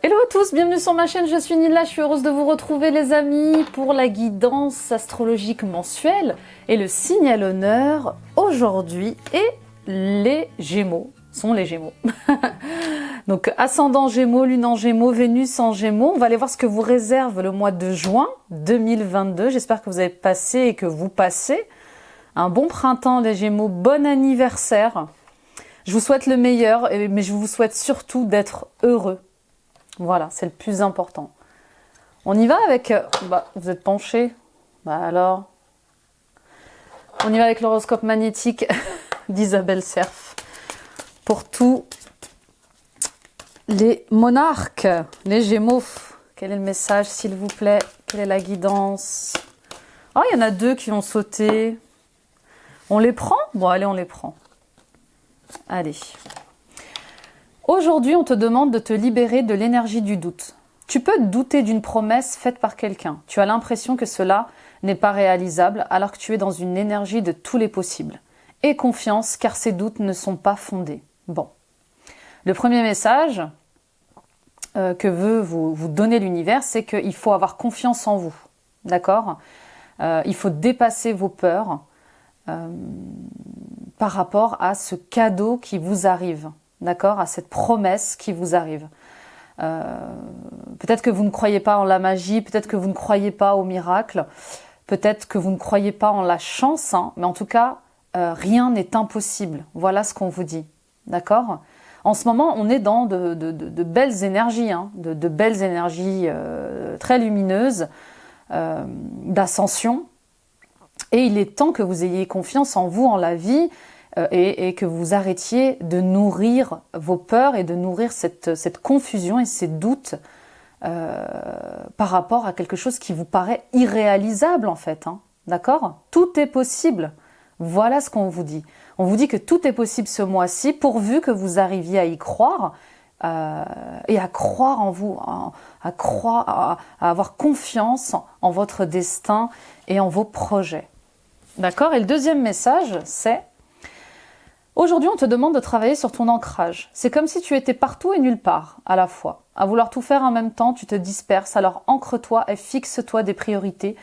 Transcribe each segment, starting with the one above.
Hello à tous, bienvenue sur ma chaîne, je suis Nila, je suis heureuse de vous retrouver les amis pour la guidance astrologique mensuelle et le signe à l'honneur aujourd'hui est les Gémeaux, sont les Gémeaux. Donc ascendant Gémeaux, lune en Gémeaux, Vénus en Gémeaux, on va aller voir ce que vous réserve le mois de juin 2022, j'espère que vous avez passé et que vous passez un bon printemps les Gémeaux, bon anniversaire. Je vous souhaite le meilleur, mais je vous souhaite surtout d'être heureux. Voilà, c'est le plus important. On y va avec... vous êtes penché. Alors... On y va avec l'horoscope magnétique d'Isabelle Serf. Pour tous les monarques, les Gémeaux. Quel est le message, s'il vous plaît? Quelle est la guidance? Oh, il y en a deux qui ont sauté. On les prend? Bon, allez, on les prend. Allez. Aujourd'hui, on te demande de te libérer de l'énergie du doute. Tu peux douter d'une promesse faite par quelqu'un. Tu as l'impression que cela n'est pas réalisable alors que tu es dans une énergie de tous les possibles. Aie confiance car ces doutes ne sont pas fondés. Bon. Le premier message que veut vous donner l'univers, c'est qu'il faut avoir confiance en vous. D'accord? Il faut dépasser vos peurs par rapport à ce cadeau qui vous arrive. D'accord, à cette promesse qui vous arrive. Peut-être que vous ne croyez pas en la magie, peut-être que vous ne croyez pas au miracle, peut-être que vous ne croyez pas en la chance, hein, mais en tout cas, rien n'est impossible. Voilà ce qu'on vous dit. D'accord? En ce moment, on est dans de belles énergies, hein, de belles énergies très lumineuses, d'ascension. Et il est temps que vous ayez confiance en vous, en la vie, et que vous arrêtiez de nourrir vos peurs et de nourrir cette confusion et ces doutes par rapport à quelque chose qui vous paraît irréalisable en fait. Hein. D'accord? Tout est possible. Voilà ce qu'on vous dit. On vous dit que tout est possible ce mois-ci pourvu que vous arriviez à y croire et à croire en vous, à avoir confiance en votre destin et en vos projets. D'accord? Et le deuxième message, c'est: aujourd'hui, on te demande de travailler sur ton ancrage. C'est comme si tu étais partout et nulle part, à la fois. À vouloir tout faire en même temps, tu te disperses, alors ancre-toi et fixe-toi des priorités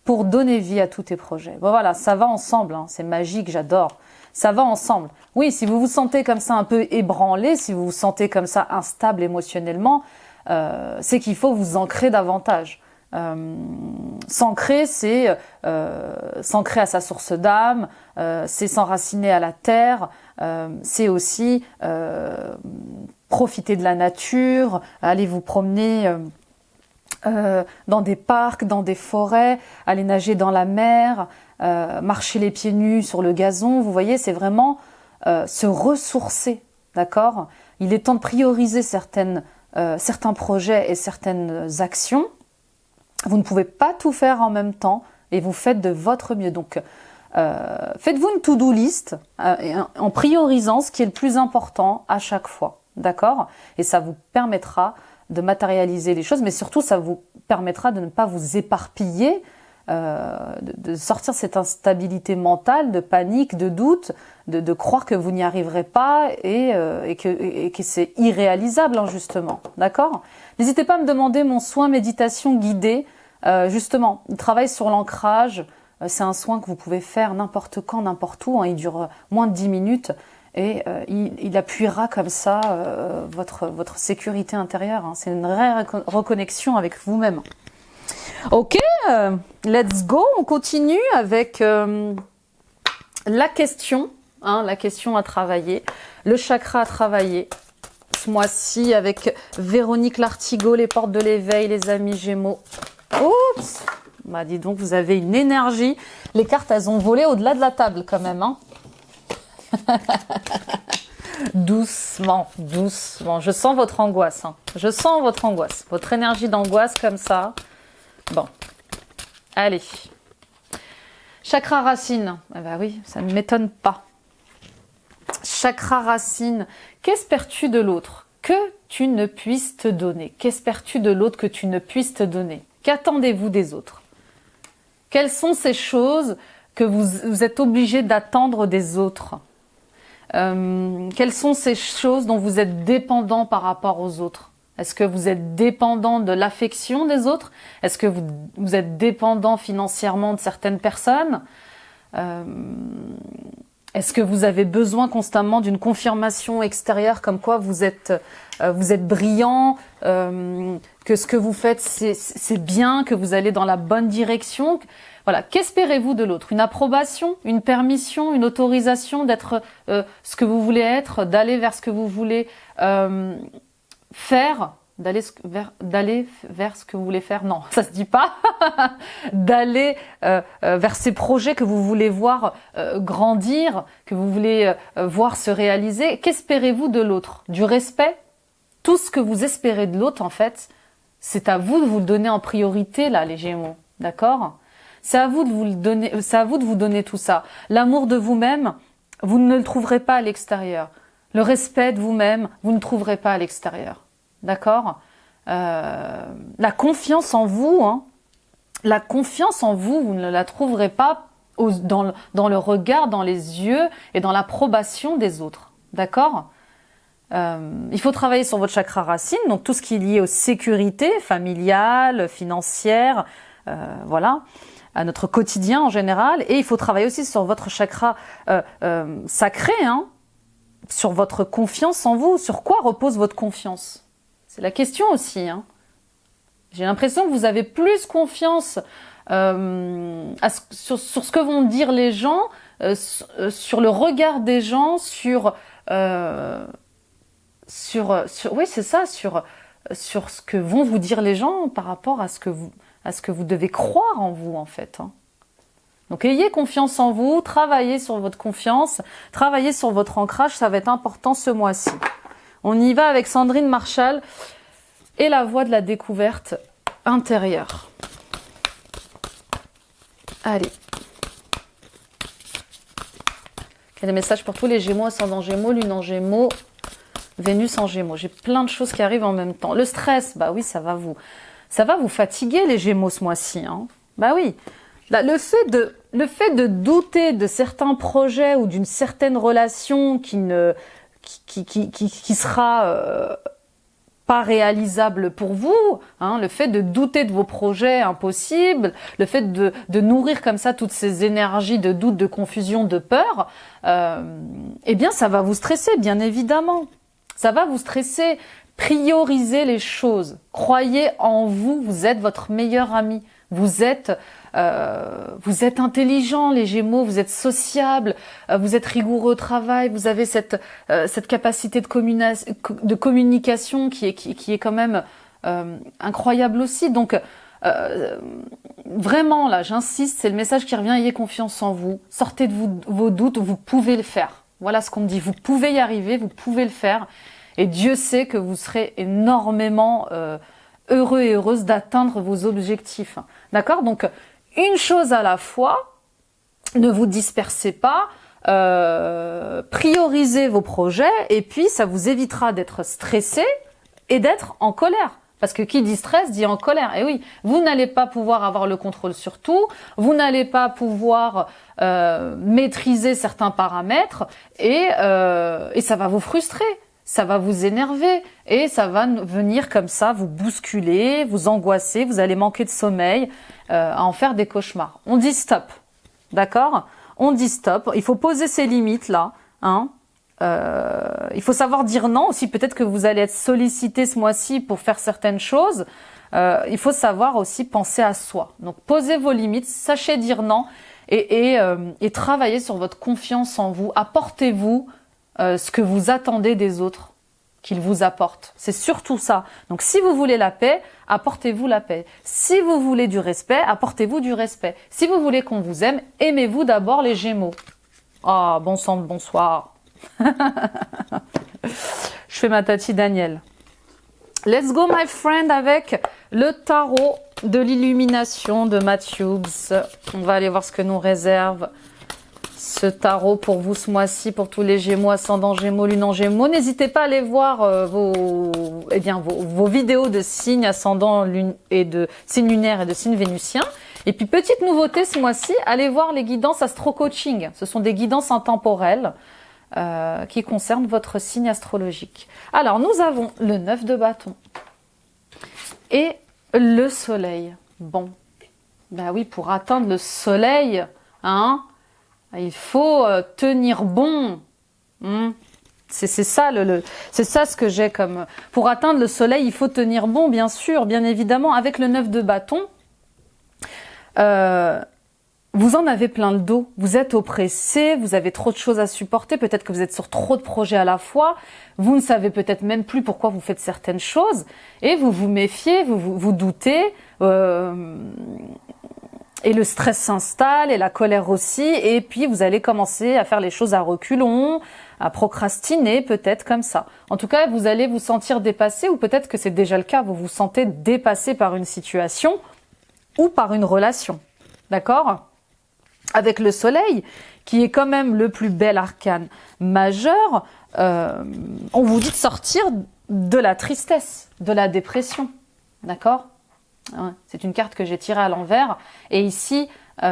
pour donner vie à tous tes projets. Bon voilà, ça va ensemble, hein, c'est magique, j'adore. Ça va ensemble. Oui, si vous vous sentez comme ça un peu ébranlé, si vous vous sentez comme ça instable émotionnellement, c'est qu'il faut vous ancrer davantage. S'ancrer, c'est s'ancrer à sa source d'âme, c'est s'enraciner à la terre, c'est aussi profiter de la nature, aller vous promener dans des parcs, dans des forêts, aller nager dans la mer, marcher les pieds nus sur le gazon. Vous voyez, c'est vraiment se ressourcer, d'accord? Il est temps de prioriser certains projets et certaines actions. Vous ne pouvez pas tout faire en même temps et vous faites de votre mieux. Donc, faites-vous une to-do list en priorisant ce qui est le plus important à chaque fois. D'accord? Et ça vous permettra de matérialiser les choses, mais surtout, ça vous permettra de ne pas vous éparpiller, de sortir cette instabilité mentale, de panique, de doute, de croire que vous n'y arriverez pas et que c'est irréalisable, hein, justement. D'accord? N'hésitez pas à me demander mon soin méditation guidée. Justement, il travaille sur l'ancrage. C'est un soin que vous pouvez faire n'importe quand, n'importe où. Hein, il dure moins de 10 minutes et il appuiera comme ça votre sécurité intérieure. Hein. C'est une vraie reconnexion avec vous-même. Ok, let's go. On continue avec la question à travailler, le chakra à travailler. Ce mois-ci avec Véronique Lartigot, les portes de l'éveil, les amis Gémeaux. Oups! Bah dis donc, vous avez une énergie. Les cartes, elles ont volé au-delà de la table quand même. Hein. Doucement, doucement. Je sens votre angoisse. Hein. Je sens votre angoisse. Votre énergie d'angoisse comme ça. Bon. Allez. Chakra racine. Eh ben oui, ça ne m'étonne pas. Chakra racine. Qu'espères-tu de l'autre que tu ne puisses te donner? Qu'espères-tu de l'autre que tu ne puisses te donner? Qu'attendez-vous des autres? Quelles sont ces choses que vous êtes obligé d'attendre des autres? Quelles sont ces choses dont vous êtes dépendant par rapport aux autres? Est-ce que vous êtes dépendant de l'affection des autres? Est-ce que vous êtes dépendant financièrement de certaines personnes? Est-ce que vous avez besoin constamment d'une confirmation extérieure comme quoi vous êtes brillant, que ce que vous faites c'est bien, que vous allez dans la bonne direction? Voilà, qu'espérez-vous de l'autre? Une approbation, une permission, une autorisation d'être ce que vous voulez être, d'aller vers ce que vous voulez faire, d'aller vers ce que vous voulez faire? Non, ça se dit pas. D'aller vers ces projets que vous voulez voir grandir, que vous voulez voir se réaliser. Qu'espérez-vous de l'autre? Du respect? Tout ce que vous espérez de l'autre, en fait, c'est à vous de vous le donner en priorité, là, les Gémeaux. D'accord? C'est à vous de vous le donner, c'est à vous de vous donner tout ça. L'amour de vous-même, vous ne le trouverez pas à l'extérieur. Le respect de vous-même, vous ne trouverez pas à l'extérieur. D'accord? La confiance en vous, hein, la confiance en vous, vous ne la trouverez pas dans le regard, dans les yeux et dans l'approbation des autres. D'accord? Il faut travailler sur votre chakra racine, donc tout ce qui est lié aux sécurités familiales, financières, voilà, à notre quotidien en général. Et il faut travailler aussi sur votre chakra sacré, hein, sur votre confiance en vous. Sur quoi repose votre confiance? C'est la question aussi. Hein. J'ai l'impression que vous avez plus confiance sur ce que vont dire les gens, sur le regard des gens, oui, c'est ça, sur ce que vont vous dire les gens par rapport à ce que vous devez croire en vous, en fait. Hein. Donc, ayez confiance en vous, travaillez sur votre confiance, travaillez sur votre ancrage, ça va être important ce mois-ci. On y va avec Sandrine Marshall et la voie de la découverte intérieure. Allez. Quel message pour tous les Gémeaux, ascendant Gémeaux, Lune en Gémeaux, Vénus en Gémeaux. J'ai plein de choses qui arrivent en même temps. Le stress, bah oui, ça va vous fatiguer les Gémeaux ce mois-ci. Hein. Bah oui. Là, le fait de douter de certains projets ou d'une certaine relation qui sera pas réalisable pour vous, hein, le fait de douter de vos projets impossibles, le fait de nourrir comme ça toutes ces énergies de doute, de confusion, de peur, eh bien ça va vous stresser, bien évidemment. Ça va vous stresser. Priorisez les choses. Croyez en vous, vous êtes votre meilleur ami. Vous êtes intelligent, les Gémeaux, vous êtes sociable, vous êtes rigoureux au travail, vous avez cette capacité de communication qui est quand même incroyable aussi. Donc vraiment là, j'insiste, c'est le message qui revient, ayez confiance en vous, sortez de vos doutes, vous pouvez le faire. Voilà ce qu'on me dit, vous pouvez y arriver, vous pouvez le faire. Et Dieu sait que vous serez énormément heureux et heureuse d'atteindre vos objectifs. D'accord? Donc, une chose à la fois, ne vous dispersez pas, priorisez vos projets et puis ça vous évitera d'être stressé et d'être en colère. Parce que qui dit stress dit en colère. Et oui, vous n'allez pas pouvoir avoir le contrôle sur tout, vous n'allez pas pouvoir maîtriser certains paramètres et ça va vous frustrer. Ça va vous énerver et ça va venir comme ça vous bousculer, vous angoisser, vous allez manquer de sommeil, à en faire des cauchemars. On dit stop, d'accord? On dit stop, il faut poser ses limites là, hein. Il faut savoir dire non aussi, peut-être que vous allez être sollicité ce mois-ci pour faire certaines choses. Il faut savoir aussi penser à soi. Donc posez vos limites, sachez dire non et travaillez sur votre confiance en vous, apportez-vous ce que vous attendez des autres qu'ils vous apportent. C'est surtout ça. Donc si vous voulez la paix, apportez-vous la paix. Si vous voulez du respect, apportez-vous du respect. Si vous voulez qu'on vous aime, aimez-vous d'abord les Gémeaux. Ah, bon sang de bonsoir. Je fais ma tati Daniel. Let's go my friend avec le tarot de l'illumination de Matthews. On va aller voir ce que nous réserve ce tarot pour vous ce mois-ci, pour tous les Gémeaux, ascendant Gémeaux, Lune en Gémeaux. N'hésitez pas à aller voir vos vidéos de signes ascendant et de signes lunaires et de signes vénusiens. Et puis, petite nouveauté ce mois-ci, allez voir les guidances astro-coaching. Ce sont des guidances intemporelles qui concernent votre signe astrologique. Alors, nous avons le 9 de bâton, Et le soleil. Bon, ben oui, pour atteindre le soleil, hein, il faut tenir bon. C'est ça c'est ça ce que j'ai comme... Pour atteindre le soleil, il faut tenir bon, bien sûr, bien évidemment. Avec le 9 de bâton, vous en avez plein le dos. Vous êtes oppressé, vous avez trop de choses à supporter. Peut-être que vous êtes sur trop de projets à la fois. Vous ne savez peut-être même plus pourquoi vous faites certaines choses. Et vous vous méfiez, vous doutez. Et le stress s'installe et la colère aussi. Et puis vous allez commencer à faire les choses à reculons, à procrastiner peut-être comme ça. En tout cas, vous allez vous sentir dépassé, ou peut-être que c'est déjà le cas, vous vous sentez dépassé par une situation ou par une relation. D'accord ? Avec le soleil, qui est quand même le plus bel arcane majeur, on vous dit de sortir de la tristesse, de la dépression. D'accord ? C'est une carte que j'ai tirée à l'envers, et ici c'est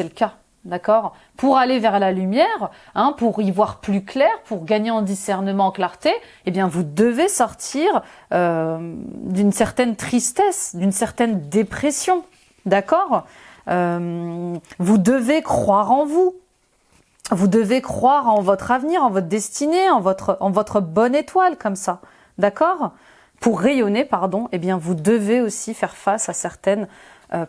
le cas. D'accord ? Pour aller vers la lumière, pour y voir plus clair, pour gagner en discernement, en clarté, eh bien vous devez sortir d'une certaine tristesse, d'une certaine dépression. D'accord ? Vous devez croire en vous. Vous devez croire en votre avenir, en votre destinée, en votre bonne étoile, comme ça. D'accord ? Pour rayonner, eh bien vous devez aussi faire face à certaines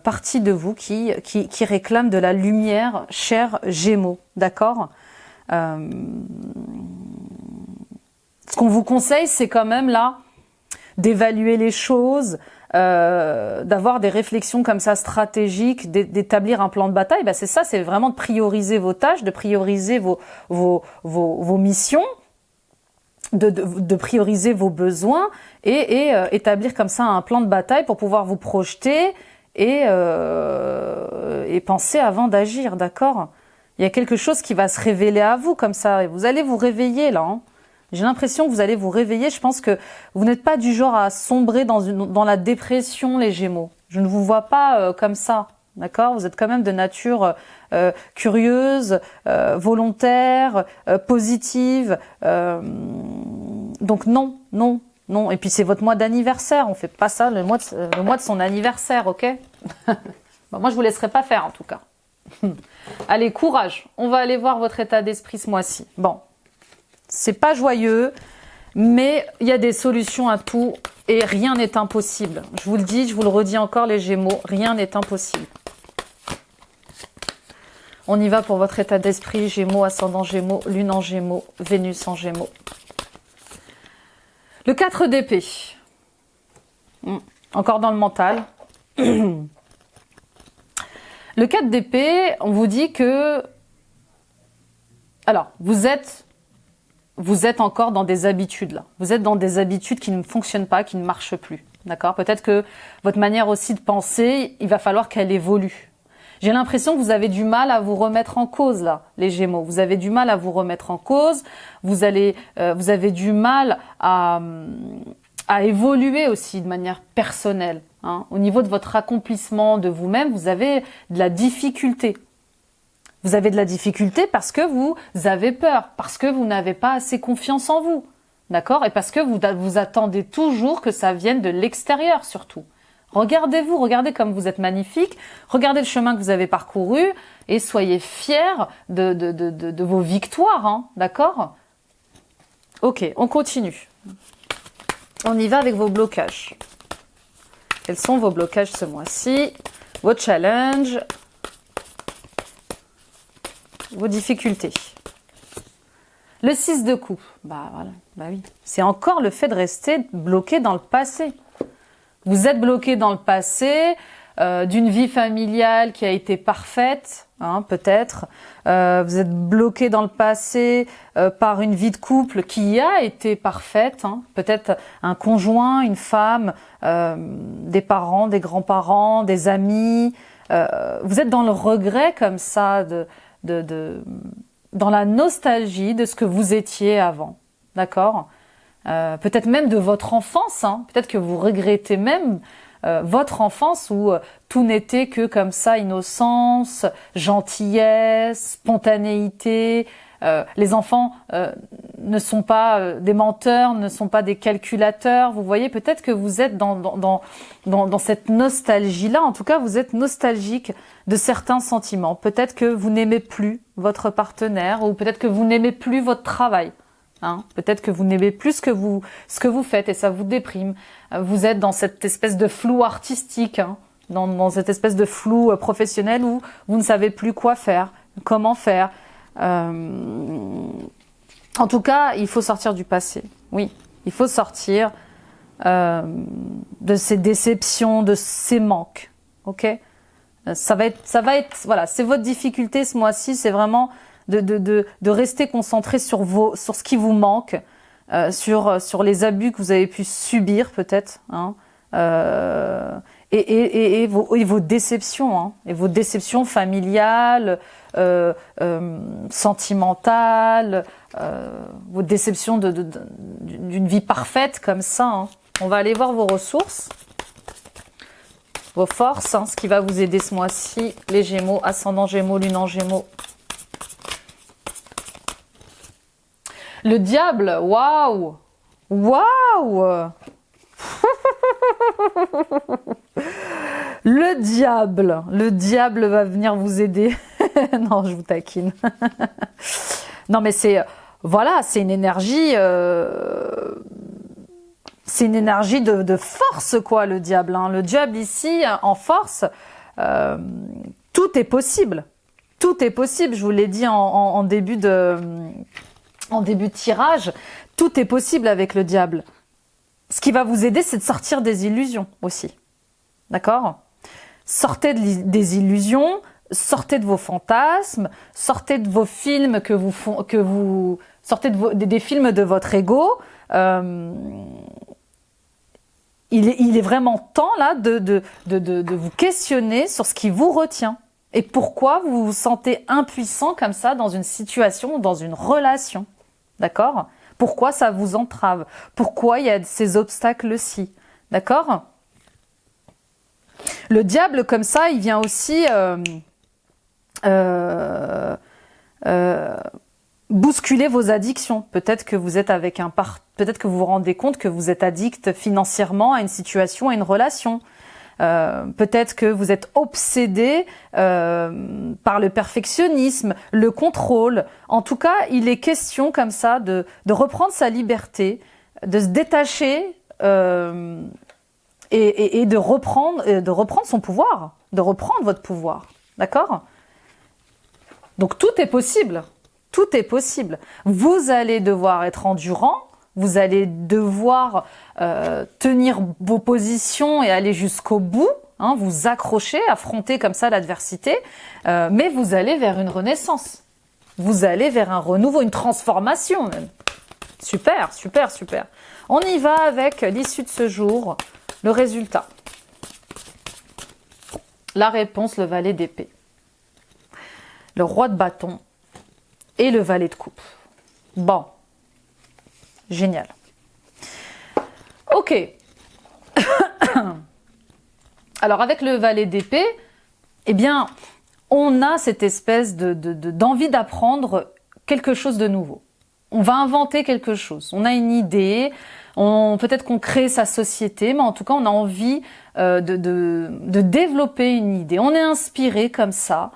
partie de vous qui réclame de la lumière, cher Gémeaux, d'accord ? Ce qu'on vous conseille, c'est quand même là d'évaluer les choses, d'avoir des réflexions comme ça stratégiques, d'établir un plan de bataille. C'est ça, c'est vraiment de prioriser vos tâches, de prioriser vos missions, de prioriser vos besoins et établir comme ça un plan de bataille pour pouvoir vous projeter et penser avant d'agir, d'accord ? Il y a quelque chose qui va se révéler à vous comme ça, et vous allez vous réveiller là. J'ai l'impression que vous allez vous réveiller. Je pense que vous n'êtes pas du genre à sombrer dans la dépression, les Gémeaux. Je ne vous vois pas comme ça, d'accord ? Vous êtes quand même de nature curieuse, volontaire, positive. Donc non. Et puis c'est votre mois d'anniversaire, on fait pas ça le mois de son anniversaire, ok ? Moi je vous laisserai pas faire en tout cas. Allez, courage, on va aller voir votre état d'esprit ce mois-ci. Bon, c'est pas joyeux, mais il y a des solutions à tout et rien n'est impossible. Je vous le dis, je vous le redis encore les Gémeaux, rien n'est impossible. On y va pour votre état d'esprit, Gémeaux, ascendant Gémeaux, Lune en Gémeaux, Vénus en Gémeaux. Le 4 d'épée, encore dans le mental. Le 4 d'épée, on vous dit que... Alors, vous êtes encore dans des habitudes là. Vous êtes dans des habitudes qui ne fonctionnent pas, qui ne marchent plus. D'accord ? Peut-être que votre manière aussi de penser, il va falloir qu'elle évolue. J'ai l'impression que vous avez du mal à vous remettre en cause là, les Gémeaux. Vous avez du mal à vous remettre en cause. Vous avez du mal à évoluer aussi de manière personnelle. Au niveau de votre accomplissement de vous-même, vous avez de la difficulté. Vous avez de la difficulté parce que vous avez peur, parce que vous n'avez pas assez confiance en vous. D'accord ? Et parce que vous attendez toujours que ça vienne de l'extérieur surtout. Regardez-vous, regardez comme vous êtes magnifique, regardez le chemin que vous avez parcouru et soyez fiers de vos victoires, d'accord ? Ok, on continue. On y va avec vos blocages. Quels sont vos blocages ce mois-ci ? Vos challenges, vos difficultés. Le 6 de coupe, voilà, oui. C'est encore le fait de rester bloqué dans le passé. Vous êtes bloqué dans le passé, d'une vie familiale qui a été parfaite, peut-être. Vous êtes bloqué dans le passé par une vie de couple qui a été parfaite. Peut-être un conjoint, une femme, des parents, des grands-parents, des amis. Vous êtes dans le regret comme ça, dans la nostalgie de ce que vous étiez avant. D'accord ? Peut-être même de votre enfance, peut-être que vous regrettez même votre enfance où tout n'était que comme ça, innocence, gentillesse, spontanéité, Les enfants ne sont pas des menteurs, ne sont pas des calculateurs. Vous voyez, peut-être que vous êtes dans cette nostalgie-là. En tout cas, vous êtes nostalgique de certains sentiments. Peut-être que vous n'aimez plus votre partenaire ou peut-être que vous n'aimez plus votre travail. Hein, peut-être que vous n'aimez plus ce que vous faites et ça vous déprime. Vous êtes dans cette espèce de flou artistique, hein, dans cette espèce de flou professionnel où vous ne savez plus quoi faire, comment faire. En tout cas, il faut sortir du passé. Oui, il faut sortir de ces déceptions, de ces manques. Ok ? Ça va être, voilà, c'est votre difficulté ce mois-ci, c'est vraiment de rester concentré sur ce qui vous manque, sur les abus que vous avez pu subir peut-être, hein, et vos déceptions, hein, et vos déceptions familiales, sentimentales, vos déceptions d'une vie parfaite comme ça. Hein. On va aller voir vos ressources, vos forces, hein, ce qui va vous aider ce mois-ci, les Gémeaux, ascendant Gémeaux, lune en Gémeaux. Le diable, waouh! Waouh! Le diable va venir vous aider. Non, je vous taquine. Non, mais voilà, c'est une énergie de force, quoi, le diable. Hein. Le diable ici, en force, tout est possible. Tout est possible, je vous l'ai dit en début de tirage, tout est possible avec le diable. Ce qui va vous aider, c'est de sortir des illusions aussi. D'accord ? Sortez des illusions, sortez de vos fantasmes, sortez de vos films sortez des films de votre ego. Il est vraiment temps là de vous questionner sur ce qui vous retient. Et pourquoi vous vous sentez impuissant comme ça dans une situation, dans une relation. D'accord ? Pourquoi ça vous entrave? Pourquoi il y a ces obstacles-ci? D'accord? Le diable, comme ça, il vient aussi bousculer vos addictions. Peut-être que vous êtes peut-être que vous vous rendez compte que vous êtes addict financièrement à une situation, à une relation. Peut-être que vous êtes obsédé par le perfectionnisme, le contrôle. En tout cas, il est question comme ça de reprendre sa liberté, de se détacher et de reprendre son pouvoir, de reprendre votre pouvoir. D'accord ? Donc tout est possible. Tout est possible. Vous allez devoir être endurant. Vous allez devoir tenir vos positions et aller jusqu'au bout, hein, vous accrocher, affronter comme ça l'adversité, mais vous allez vers une renaissance. Vous allez vers un renouveau, une transformation même. Super, super, super. On y va avec l'issue de ce jour, le résultat. La réponse, le valet d'épée. Le roi de bâton et le valet de coupe. Bon. Génial. Ok. Alors avec le valet d'épée, eh bien, on a cette espèce d'envie d'apprendre quelque chose de nouveau. On va inventer quelque chose. On a une idée. Peut-être qu'on crée sa société, mais en tout cas, on a envie de développer une idée. On est inspiré comme ça,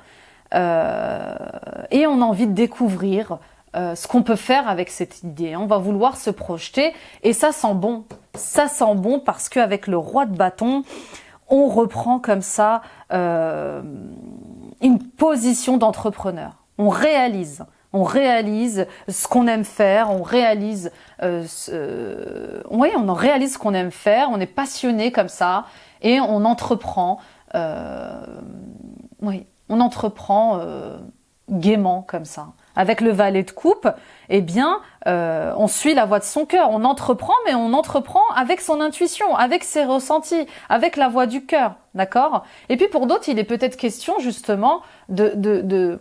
et on a envie de découvrir ce qu'on peut faire avec cette idée. On va vouloir se projeter et ça sent bon. Ça sent bon parce qu'avec le roi de bâton, on reprend comme ça une position d'entrepreneur. On réalise ce qu'on aime faire, on réalise on en réalise ce qu'on aime faire, on est passionné comme ça et on entreprend gaiement comme ça. Avec le valet de coupe, eh bien, on suit la voie de son cœur. On entreprend, mais on entreprend avec son intuition, avec ses ressentis, avec la voix du cœur, d'accord ? Et puis pour d'autres, il est peut-être question justement d'en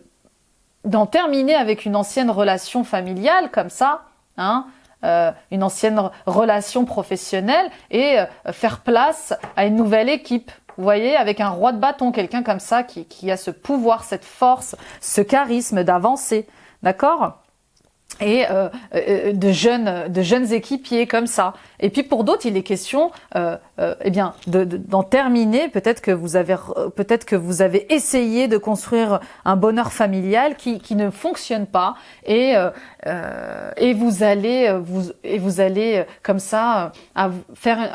terminer avec une ancienne relation familiale comme ça, hein, une ancienne relation professionnelle et faire place à une nouvelle équipe. Vous voyez, avec un roi de bâton, quelqu'un comme ça qui a ce pouvoir, cette force, ce charisme d'avancer. D'accord ? et de jeunes équipiers comme ça. Et puis pour d'autres, il est question, eh bien, d'en terminer. Peut-être que vous avez essayé de construire un bonheur familial qui ne fonctionne pas, et vous allez comme ça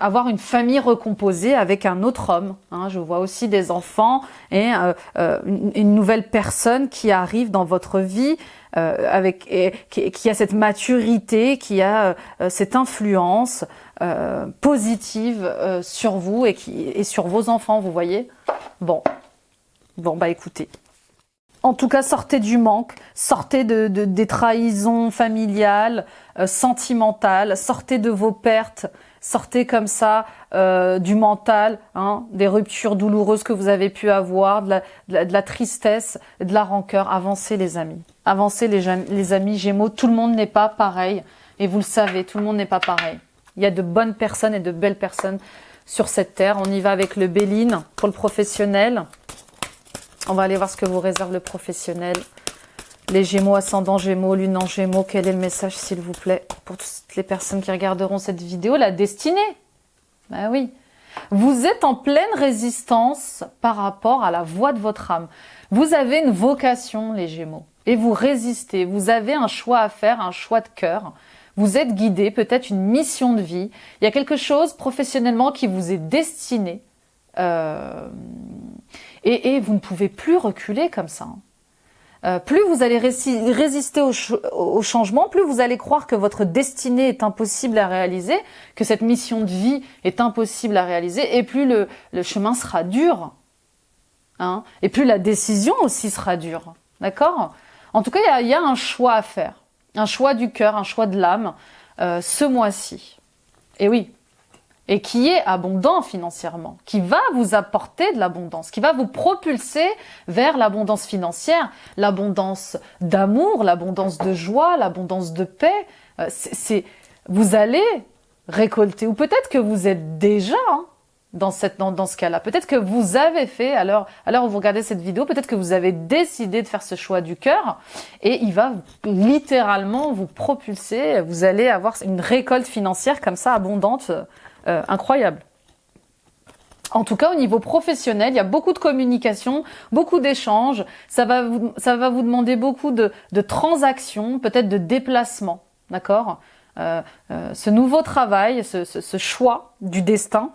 avoir une famille recomposée avec un autre homme. Hein. Je vois aussi des enfants et une nouvelle personne qui arrive dans votre vie. Qui a cette maturité, qui a cette influence positive sur vous et sur vos enfants, vous voyez. Bon, bah écoutez. En tout cas, sortez du manque, sortez des trahisons familiales, sentimentales, sortez de vos pertes, sortez comme ça du mental, hein, des ruptures douloureuses que vous avez pu avoir, de la tristesse, de la rancœur. Avancez les amis, avancez les amis Gémeaux, tout le monde n'est pas pareil, et vous le savez, tout le monde n'est pas pareil. Il y a de bonnes personnes et de belles personnes sur cette terre. On y va avec le Béline pour le professionnel. On va aller voir ce que vous réserve le professionnel. Les Gémeaux, ascendant Gémeaux, lune en Gémeaux, quel est le message s'il vous plaît pour toutes les personnes qui regarderont cette vidéo? La destinée. Ben oui. Vous êtes en pleine résistance par rapport à la voix de votre âme. Vous avez une vocation, les Gémeaux, et vous résistez. Vous avez un choix à faire, un choix de cœur. Vous êtes guidé, peut-être une mission de vie. Il y a quelque chose professionnellement qui vous est destiné. Et vous ne pouvez plus reculer comme ça. Plus vous allez résister au changement, plus vous allez croire que votre destinée est impossible à réaliser, que cette mission de vie est impossible à réaliser, et plus le chemin sera dur. Hein, et plus la décision aussi sera dure. D'accord? En tout cas, il y a un choix à faire. Un choix du cœur, un choix de l'âme, ce mois-ci. Et oui. Et qui est abondant financièrement, qui va vous apporter de l'abondance, qui va vous propulser vers l'abondance financière, l'abondance d'amour, l'abondance de joie, l'abondance de paix. Vous allez récolter, ou peut-être que vous êtes déjà dans ce cas-là. Peut-être que vous avez fait, alors où vous regardez cette vidéo, peut-être que vous avez décidé de faire ce choix du cœur, et il va littéralement vous propulser. Vous allez avoir une récolte financière comme ça abondante. Incroyable. En tout cas, au niveau professionnel, il y a beaucoup de communication, beaucoup d'échanges. Ça va vous demander beaucoup de transactions, peut-être de déplacements. D'accord? Ce nouveau travail, ce choix du destin,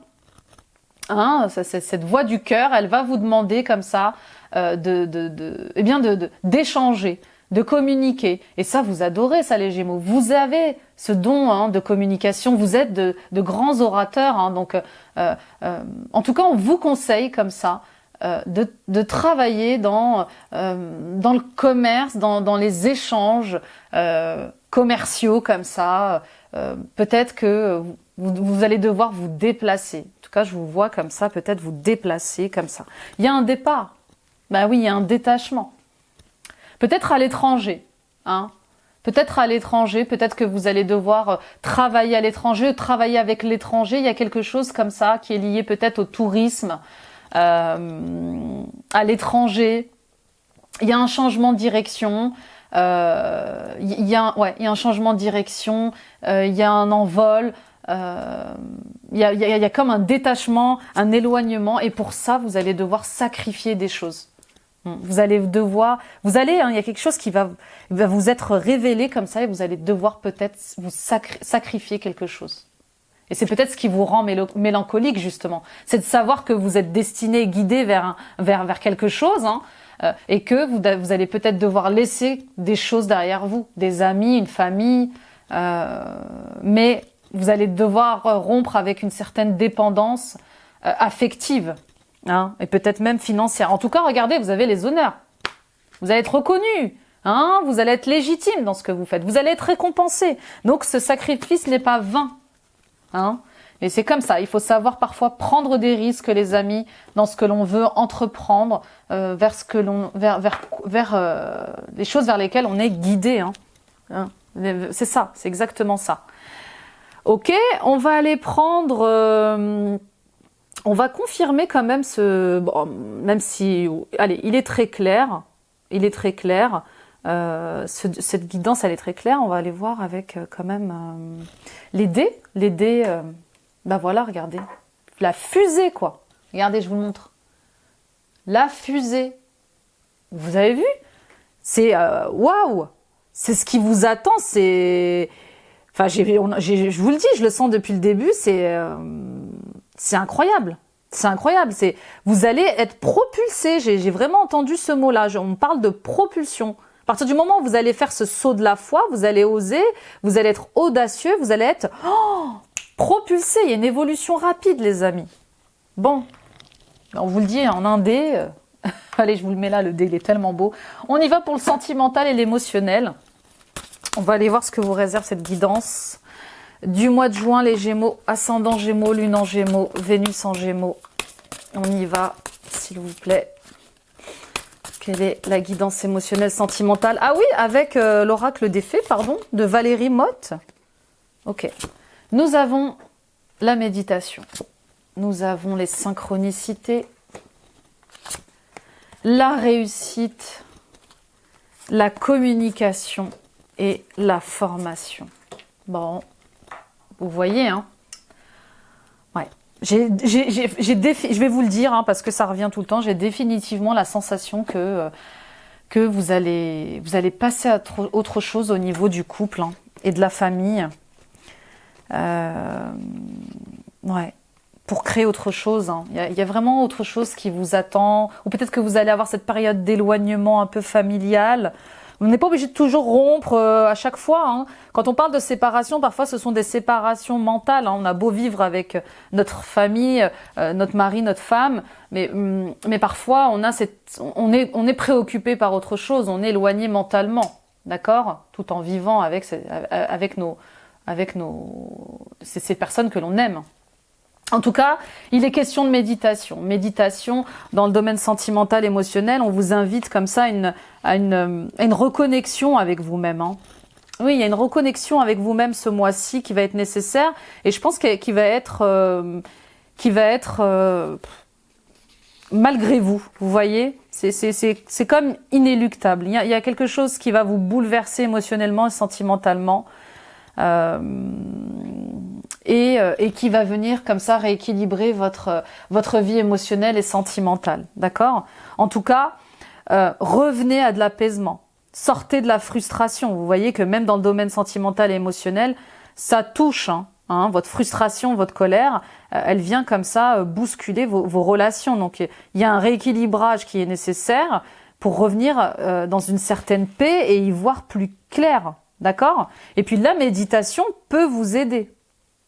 hein, cette voix du cœur, elle va vous demander comme ça d'échanger, de communiquer. Et ça, vous adorez ça, les Gémeaux. Vous avez ce don de communication. Vous êtes de grands orateurs. Hein, donc, en tout cas, on vous conseille comme ça de travailler dans le commerce, dans les échanges commerciaux comme ça. Peut-être que vous allez devoir vous déplacer. En tout cas, je vous vois comme ça, peut-être vous déplacer comme ça. Il y a un départ. Ben oui, il y a un détachement. Peut-être à l'étranger, hein. Peut-être à l'étranger, peut-être que vous allez devoir travailler à l'étranger, travailler avec l'étranger. Il y a quelque chose comme ça qui est lié peut-être au tourisme, à l'étranger. Il y a un changement de direction. Il y a un changement de direction. Il y a un envol. Il y a comme un détachement, un éloignement. Et pour ça, vous allez devoir sacrifier des choses. Il y a quelque chose qui va vous être révélé comme ça, et vous allez devoir peut-être vous sacrifier quelque chose. Et c'est peut-être ce qui vous rend mélancolique, justement. C'est de savoir que vous êtes destiné, guidé vers quelque chose, hein, et que vous allez peut-être devoir laisser des choses derrière vous, des amis, une famille, mais vous allez devoir rompre avec une certaine dépendance affective. Hein, et peut-être même financière. En tout cas, regardez, vous avez les honneurs. Vous allez être reconnu. Hein, vous allez être légitime dans ce que vous faites. Vous allez être récompensé. Donc, ce sacrifice n'est pas vain. Hein, et c'est comme ça. Il faut savoir parfois prendre des risques, les amis, dans ce que l'on veut entreprendre, vers les choses vers lesquelles on est guidé. Hein, c'est ça. C'est exactement ça. Ok, on va aller prendre... on va confirmer quand même même si, allez, il est très clair, Cette guidance, elle est très claire. On va aller voir avec quand même les dés. Les dés, bah voilà, regardez. La fusée, quoi. Regardez, je vous le montre. La fusée. Vous avez vu? C'est waouh! C'est ce qui vous attend. C'est, enfin, je vous le dis, je le sens depuis le début. C'est incroyable. C'est incroyable. C'est, vous allez être propulsé. J'ai vraiment entendu ce mot-là. On parle de propulsion. À partir du moment où vous allez faire ce saut de la foi, vous allez oser, vous allez être audacieux, vous allez être propulsé. Il y a une évolution rapide, les amis. Bon, on vous le dit en un dé. Allez, je vous le mets là, le dé, il est tellement beau. On y va pour le sentimental et l'émotionnel. On va aller voir ce que vous réserve cette guidance. Du mois de juin, les Gémeaux, ascendant Gémeaux, lune en Gémeaux, Vénus en Gémeaux. On y va, s'il vous plaît. Quelle est la guidance émotionnelle sentimentale? Ah oui, avec l'oracle des fées, pardon, de Valérie Motte. Ok. Nous avons la méditation. Nous avons les synchronicités. La réussite, la communication et la formation. Bon, vous voyez, hein. Ouais. Je vais vous le dire, hein, parce que ça revient tout le temps, j'ai définitivement la sensation que vous allez passer à autre chose au niveau du couple, hein, et de la famille. Ouais. Pour créer autre chose. Hein. Il y a vraiment autre chose qui vous attend. Ou peut-être que vous allez avoir cette période d'éloignement un peu familial. On n'est pas obligé de toujours rompre à chaque fois. Hein. Quand on parle de séparation, parfois ce sont des séparations mentales. Hein. On a beau vivre avec notre famille, notre mari, notre femme, mais parfois on est préoccupé par autre chose. On est éloigné mentalement, d'accord, tout en vivant avec ces personnes que l'on aime. En tout cas, il est question de méditation. Méditation dans le domaine sentimental, émotionnel. On vous invite comme ça à une reconnexion avec vous-même. Hein. Oui, il y a une reconnexion avec vous-même ce mois-ci qui va être nécessaire. Et je pense qu'il va être malgré vous. Vous voyez, c'est comme inéluctable. Il y a quelque chose qui va vous bouleverser émotionnellement et sentimentalement. Et qui va venir comme ça rééquilibrer votre vie émotionnelle et sentimentale, d'accord? En tout cas, revenez à de l'apaisement, sortez de la frustration. Vous voyez que même dans le domaine sentimental et émotionnel, ça touche, hein, votre frustration, votre colère, elle vient comme ça bousculer vos relations. Donc il y a un rééquilibrage qui est nécessaire pour revenir dans une certaine paix et y voir plus clair, d'accord? Et puis la méditation peut vous aider.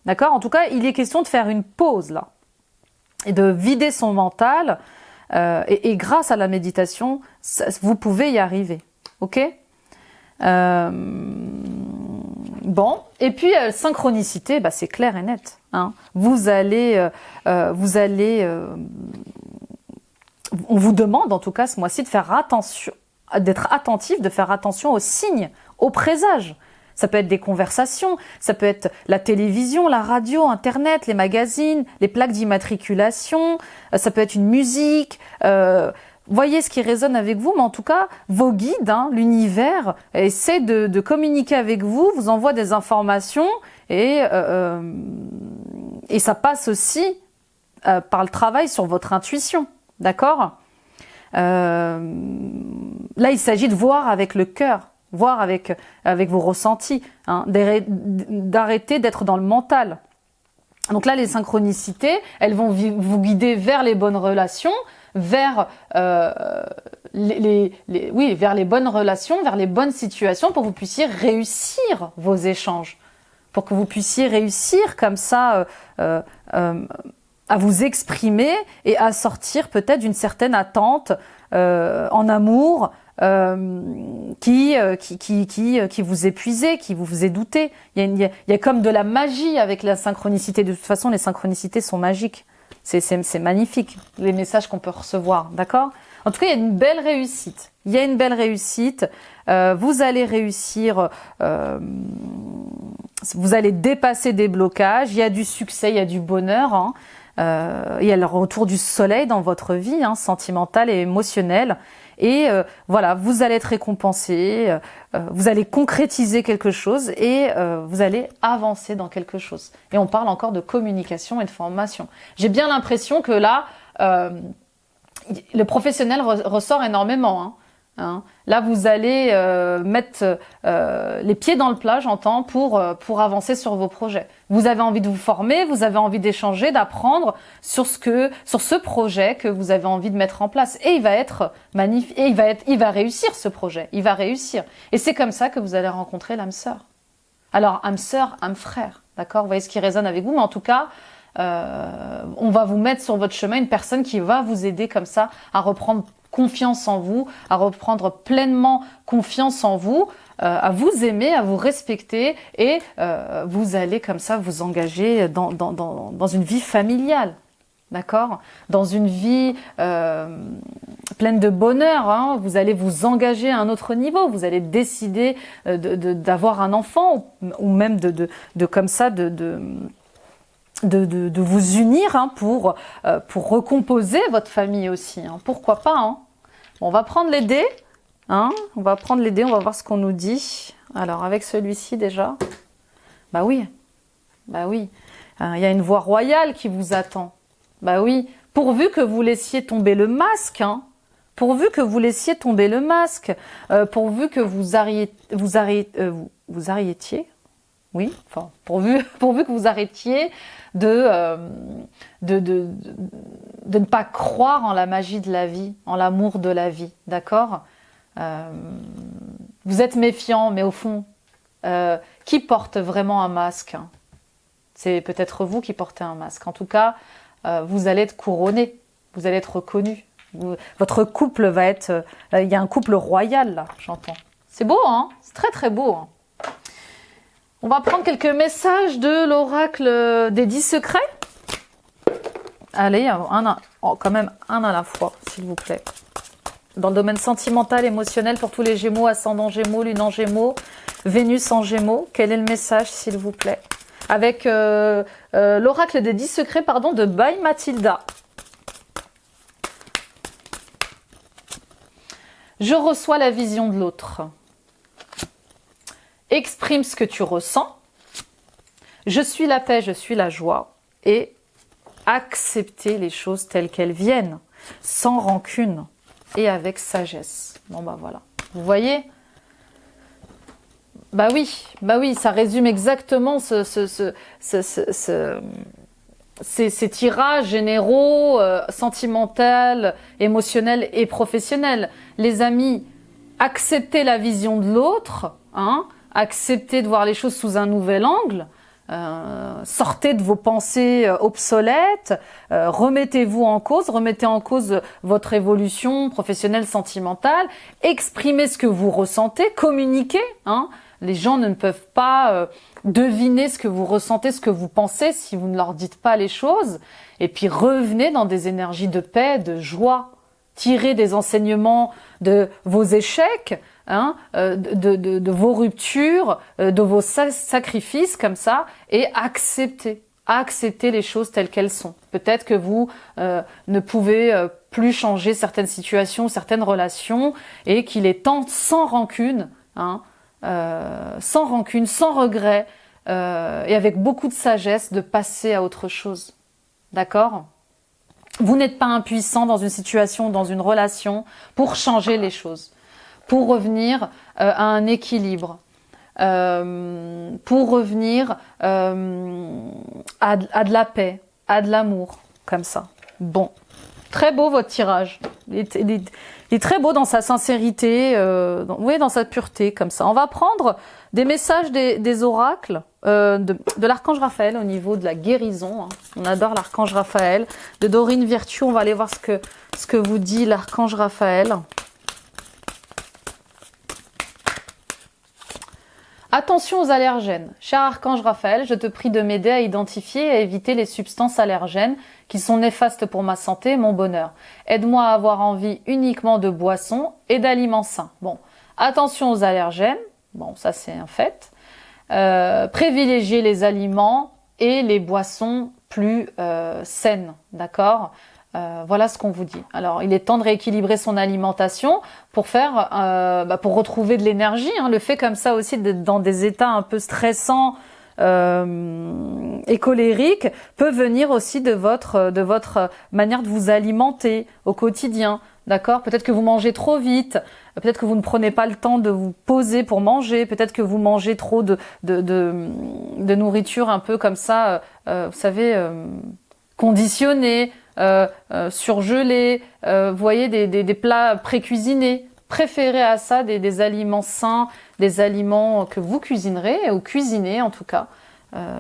D'accord? En tout cas, il est question de faire une pause là et de vider son mental. Et grâce à la méditation, vous pouvez y arriver. Ok? Bon. Et puis synchronicité, bah, c'est clair et net. Hein. On vous demande en tout cas ce mois-ci de faire attention, d'être attentif, de faire attention aux signes, aux présages. Ça peut être des conversations, ça peut être la télévision, la radio, Internet, les magazines, les plaques d'immatriculation, ça peut être une musique. Voyez ce qui résonne avec vous, mais en tout cas, vos guides, hein, l'univers, essaient de communiquer avec vous, vous envoient des informations et ça passe aussi par le travail sur votre intuition, d'accord? Là, il s'agit de voir avec le cœur. Voir avec vos ressentis, hein, d'arrêter d'être dans le mental. Donc là, les synchronicités, elles vont vous guider vers les bonnes relations, vers vers les bonnes relations, vers les bonnes situations pour que vous puissiez réussir vos échanges, pour que vous puissiez réussir comme ça à vous exprimer et à sortir peut-être d'une certaine attente en amour, qui vous épuisait, qui vous faisait douter. Il y a comme de la magie avec la synchronicité. De toute façon, les synchronicités sont magiques. C'est magnifique, les messages qu'on peut recevoir, d'accord? En tout cas, il y a une belle réussite. Il y a une belle réussite. Vous allez réussir, vous allez dépasser des blocages. Il y a du succès, il y a du bonheur. Hein. Il y a le retour du soleil dans votre vie, hein, sentimentale et émotionnelle. et voilà, vous allez être récompensé, vous allez concrétiser quelque chose et vous allez avancer dans quelque chose. Et on parle encore de communication et de formation. J'ai bien l'impression que là, le professionnel ressort énormément, hein. Là, vous allez mettre les pieds dans le plat, j'entends, pour avancer sur vos projets. Vous avez envie de vous former, vous avez envie d'échanger, d'apprendre sur ce projet que vous avez envie de mettre en place. Et il va être magnifique, et il va réussir ce projet. Il va réussir. Et c'est comme ça que vous allez rencontrer l'âme sœur. Alors, âme sœur, âme frère, d'accord? Vous voyez ce qui résonne avec vous, mais en tout cas, on va vous mettre sur votre chemin une personne qui va vous aider comme ça à reprendre confiance en vous, à reprendre pleinement confiance en vous, à vous aimer, à vous respecter et vous allez comme ça vous engager dans une vie familiale, d'accord? Dans une vie pleine de bonheur, hein. Vous allez vous engager à un autre niveau, vous allez décider d'avoir un enfant ou même comme ça de vous unir, hein, pour recomposer votre famille aussi, hein. Pourquoi pas, hein. Bon, on va prendre les dés, hein, on va voir ce qu'on nous dit. Alors avec celui-ci déjà, bah oui, il y a une voie royale qui vous attend. Bah oui, pourvu que vous laissiez tomber le masque, hein, pourvu que vous laissiez tomber le masque, pourvu que vous arrêtiez. Oui, enfin, pourvu que vous arrêtiez de ne pas croire en la magie de la vie, en l'amour de la vie, d'accord? Vous êtes méfiant, mais au fond, qui porte vraiment un masque, hein? C'est peut-être vous qui portez un masque. En tout cas, vous allez être couronné, vous allez être reconnu. Votre couple va être... il y a un couple royal, là, j'entends. C'est beau, hein? C'est très très beau, hein? On va prendre quelques messages de l'oracle des 10 secrets. Allez, quand même un à la fois, s'il vous plaît. Dans le domaine sentimental, émotionnel, pour tous les Gémeaux, ascendant Gémeaux, lune en Gémeaux, Vénus en Gémeaux. Quel est le message, s'il vous plaît? Avec l'oracle des 10 secrets, de By Mathilda. Je reçois la vision de l'autre. Exprime ce que tu ressens. Je suis la paix, je suis la joie. Et accepter les choses telles qu'elles viennent, sans rancune et avec sagesse. Bon bah voilà. Vous voyez? Bah oui, ça résume exactement ces tirages généraux, sentimentaux, émotionnels et professionnels. Les amis, acceptez la vision de l'autre, hein, acceptez de voir les choses sous un nouvel angle, sortez de vos pensées obsolètes, remettez-vous en cause, remettez en cause votre évolution professionnelle, sentimentale, exprimez ce que vous ressentez, communiquez, hein. Les gens ne peuvent pas deviner ce que vous ressentez, ce que vous pensez si vous ne leur dites pas les choses. Et puis revenez dans des énergies de paix, de joie. Tirez des enseignements de vos échecs, hein, de vos ruptures, de vos sacrifices comme ça, et acceptez les choses telles qu'elles sont. Peut-être que vous ne pouvez plus changer certaines situations, certaines relations, et qu'il est temps, sans rancune, hein, sans regret, et avec beaucoup de sagesse, de passer à autre chose. D'accord ? Vous n'êtes pas impuissant dans une situation, dans une relation, pour changer les choses, pour revenir à un équilibre, pour revenir à de la paix, à de l'amour, comme ça. Bon, très beau votre tirage. Il est très beau dans sa sincérité, dans sa pureté, comme ça. On va prendre des messages des oracles, de l'archange Raphaël au niveau de la guérison, hein. On adore l'archange Raphaël. De Dorine Virtue, on va aller voir ce que vous dit l'archange Raphaël. Attention aux allergènes. Cher archange Raphaël, je te prie de m'aider à identifier et à éviter les substances allergènes qui sont néfastes pour ma santé et mon bonheur. Aide-moi à avoir envie uniquement de boissons et d'aliments sains. Bon, attention aux allergènes. Bon, ça c'est un fait. Privilégier les aliments et les boissons plus saines, d'accord ? Voilà ce qu'on vous dit. Alors, il est temps de rééquilibrer son alimentation pour pour retrouver de l'énergie. Hein. Le fait comme ça aussi d'être dans des états un peu stressants et colériques peut venir aussi de votre manière de vous alimenter au quotidien. D'accord? Peut-être que vous mangez trop vite, peut-être que vous ne prenez pas le temps de vous poser pour manger, peut-être que vous mangez trop de nourriture un peu comme ça, vous savez, conditionnée, surgelée, vous voyez, des plats pré-cuisinés. Préférez à ça des aliments sains, des aliments que vous cuisinerez, ou cuisinez en tout cas.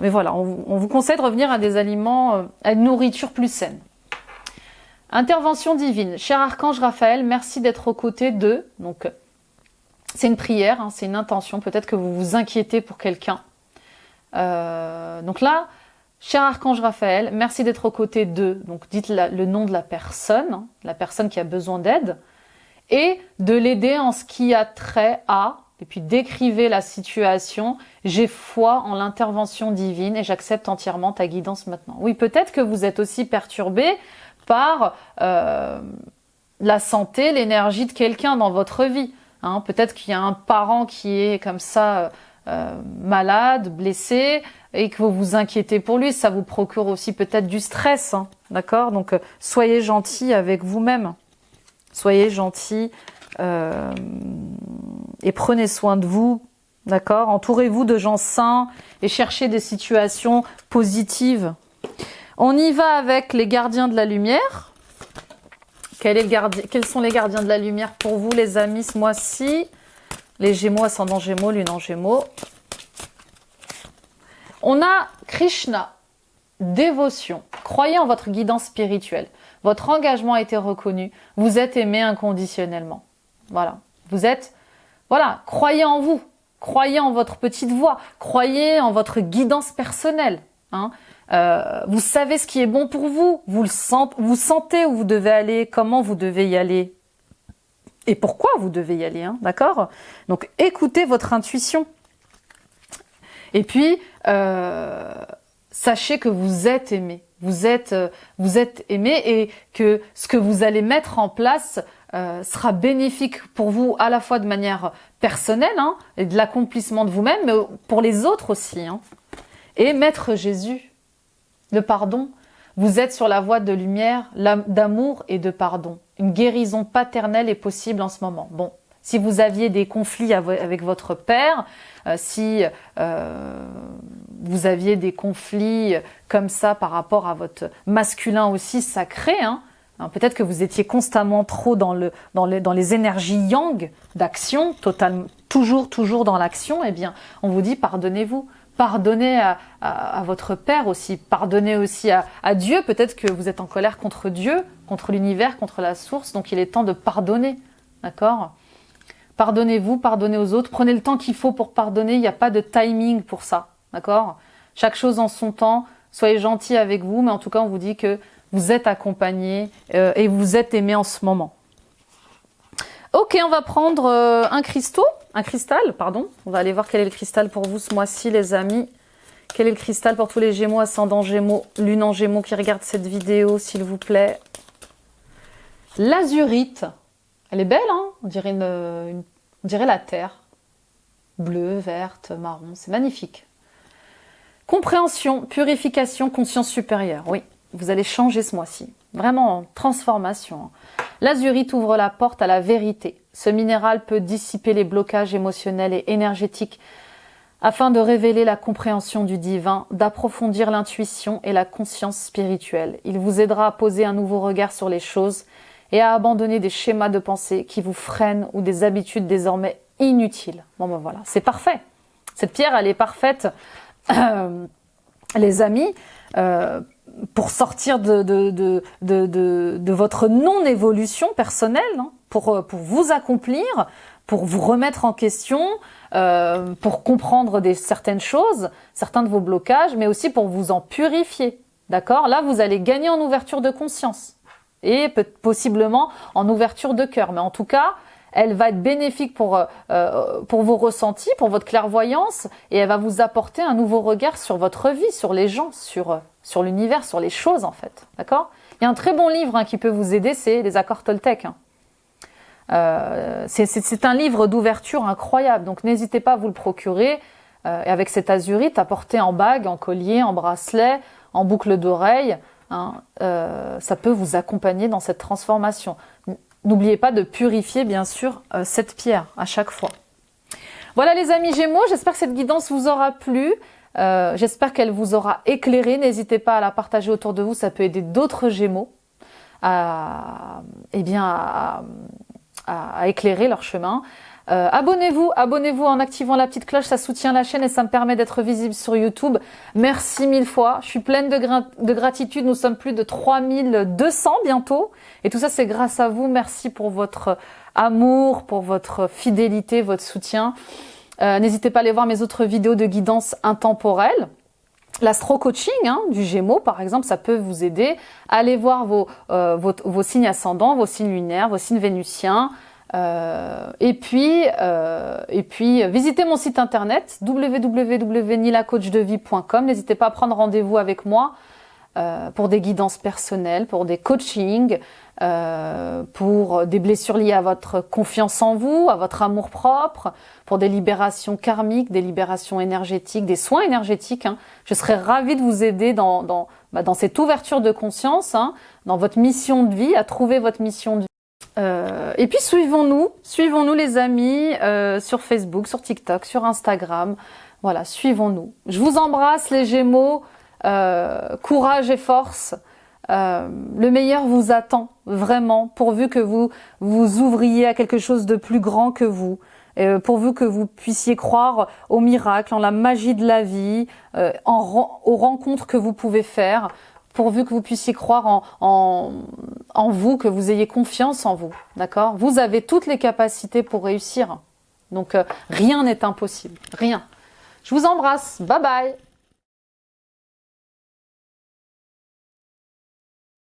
Mais voilà, on vous conseille de revenir à des aliments, à une nourriture plus saine. Intervention divine. Cher Archange Raphaël, merci d'être aux côtés d'eux. Donc, c'est une prière, hein, c'est une intention. Peut-être que vous vous inquiétez pour quelqu'un. Donc là, cher Archange Raphaël, merci d'être aux côtés d'eux. Donc, dites le nom de la personne qui a besoin d'aide, et de l'aider en ce qui a trait à, et puis décrivez la situation. J'ai foi en l'intervention divine et j'accepte entièrement ta guidance maintenant. Oui, peut-être que vous êtes aussi perturbé par la santé, l'énergie de quelqu'un dans votre vie. Hein. Peut-être qu'il y a un parent qui est comme ça malade, blessé, et que vous vous inquiétez pour lui. Ça vous procure aussi peut-être du stress. Hein. D'accord? Donc, soyez gentil avec vous-même. Soyez gentil et prenez soin de vous. D'accord? Entourez-vous de gens sains et cherchez des situations positives. On y va avec les gardiens de la lumière. Quels sont les gardiens de la lumière pour vous, les amis, ce mois-ci? Les Gémeaux, ascendant Gémeaux, Lune en Gémeaux. On a Krishna, dévotion. Croyez en votre guidance spirituelle. Votre engagement a été reconnu. Vous êtes aimé inconditionnellement. Voilà. Croyez en vous. Croyez en votre petite voix. Croyez en votre guidance personnelle. Hein. Vous savez ce qui est bon pour vous. Vous sentez où vous devez aller, comment vous devez y aller. Et pourquoi vous devez y aller. Hein, d'accord? Donc, écoutez votre intuition. Et puis, sachez que vous êtes aimé. Vous êtes aimé et que ce que vous allez mettre en place sera bénéfique pour vous à la fois de manière personnelle hein, et de l'accomplissement de vous-même, mais pour les autres aussi. Hein. Et Maître Jésus, le pardon, vous êtes sur la voie de lumière, d'amour et de pardon. Une guérison paternelle est possible en ce moment. Bon, si vous aviez des conflits avec votre père, si vous aviez des conflits comme ça par rapport à votre masculin aussi sacré, hein, peut-être que vous étiez constamment trop dans les énergies yang d'action, toujours dans l'action, eh bien, on vous dit pardonnez-vous. Pardonnez à votre père aussi, pardonnez aussi à Dieu. Peut-être que vous êtes en colère contre Dieu, contre l'univers, contre la source, donc il est temps de pardonner, d'accord ? Pardonnez-vous, pardonnez aux autres, prenez le temps qu'il faut pour pardonner, il n'y a pas de timing pour ça, d'accord ? Chaque chose en son temps, soyez gentils avec vous, mais en tout cas on vous dit que vous êtes accompagnés et vous êtes aimés en ce moment. Ok, on va prendre un cristal, pardon. On va aller voir quel est le cristal pour vous ce mois-ci, les amis. Quel est le cristal pour tous les Gémeaux, ascendant Gémeaux, Lune en Gémeaux qui regardent cette vidéo, s'il vous plaît. L'azurite. Elle est belle, hein? On dirait la terre. Bleue, verte, marron. C'est magnifique. Compréhension, purification, conscience supérieure. Oui, vous allez changer ce mois-ci. Vraiment, transformation. L'azurite ouvre la porte à la vérité. Ce minéral peut dissiper les blocages émotionnels et énergétiques afin de révéler la compréhension du divin, d'approfondir l'intuition et la conscience spirituelle. Il vous aidera à poser un nouveau regard sur les choses et à abandonner des schémas de pensée qui vous freinent ou des habitudes désormais inutiles. Bon ben voilà, c'est parfait. Cette pierre, elle est parfaite, les amis, pour sortir de votre non-évolution personnelle, hein, pour vous accomplir, pour vous remettre en question, pour comprendre certaines choses, certains de vos blocages, mais aussi pour vous en purifier. D'accord ? Là, vous allez gagner en ouverture de conscience et possiblement en ouverture de cœur. Mais en tout cas, elle va être bénéfique pour vos ressentis, pour votre clairvoyance, et elle va vous apporter un nouveau regard sur votre vie, sur les gens, sur l'univers, sur les choses en fait. D'accord? Il y a un très bon livre qui peut vous aider, c'est Les Accords Toltec. C'est un livre d'ouverture incroyable, donc n'hésitez pas à vous le procurer. Et avec cet azurite, à porter en bague, en collier, en bracelet, en boucle d'oreille, ça peut vous accompagner dans cette transformation. N'oubliez pas de purifier bien sûr cette pierre à chaque fois. Voilà les amis Gémeaux, j'espère que cette guidance vous aura plu. J'espère qu'elle vous aura éclairé. N'hésitez pas à la partager autour de vous, ça peut aider d'autres Gémeaux à éclairer leur chemin. Abonnez-vous en activant la petite cloche, ça soutient la chaîne et ça me permet d'être visible sur YouTube. Merci mille fois, je suis pleine de gratitude, nous sommes plus de 3200 bientôt et tout ça c'est grâce à vous. Merci pour votre amour, pour votre fidélité, votre soutien. N'hésitez pas à aller voir mes autres vidéos de guidance intemporelle. L'astro-coaching du Gémeaux, par exemple, ça peut vous aider. Allez voir vos signes ascendants, vos signes lunaires, vos signes vénusiens. Et puis, visitez mon site internet www.nilacoachdevie.com. N'hésitez pas à prendre rendez-vous avec moi pour des guidances personnelles, pour des coachings, pour des blessures liées à votre confiance en vous, à votre amour-propre, pour des libérations karmiques, des libérations énergétiques, des soins énergétiques. Je serais ravie de vous aider dans cette ouverture de conscience, dans votre mission de vie, à trouver votre mission de vie. Et puis suivons-nous les amis sur Facebook, sur TikTok, sur Instagram. Voilà, suivons-nous. Je vous embrasse les Gémeaux, courage et force. Le meilleur vous attend vraiment, pourvu que vous ouvriez à quelque chose de plus grand que vous, pourvu que vous puissiez croire au miracle, en la magie de la vie, aux rencontres que vous pouvez faire. Pourvu que vous puissiez croire en vous, que vous ayez confiance en vous, d'accord? Vous avez toutes les capacités pour réussir. Donc, rien n'est impossible, rien. Je vous embrasse, bye bye.